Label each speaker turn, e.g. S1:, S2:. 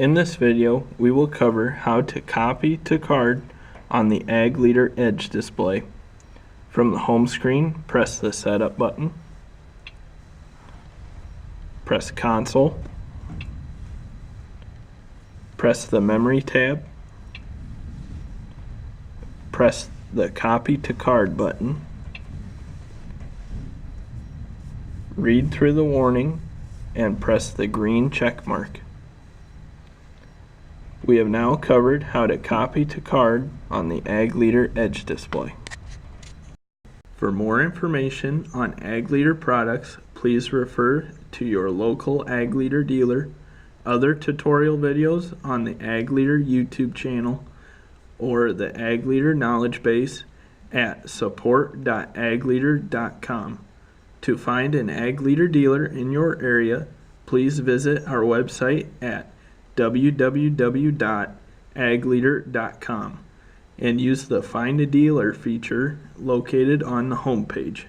S1: In this video, we will cover how to copy to card on the Ag Leader Edge display. From the home screen, press the Setup button, press Console, press the Memory tab, press the Copy to Card button, read through the warning, and press the green check mark. We have now covered how to copy to card on the Ag Leader Edge display. For more information on Ag Leader products, please refer to your local Ag Leader dealer, other tutorial videos on the Ag Leader YouTube channel, or the Ag Leader Knowledgebase at support.agleader.com. To find an Ag Leader dealer in your area, please visit our website at www.agleader.com and use the Find a Dealer feature located on the home page.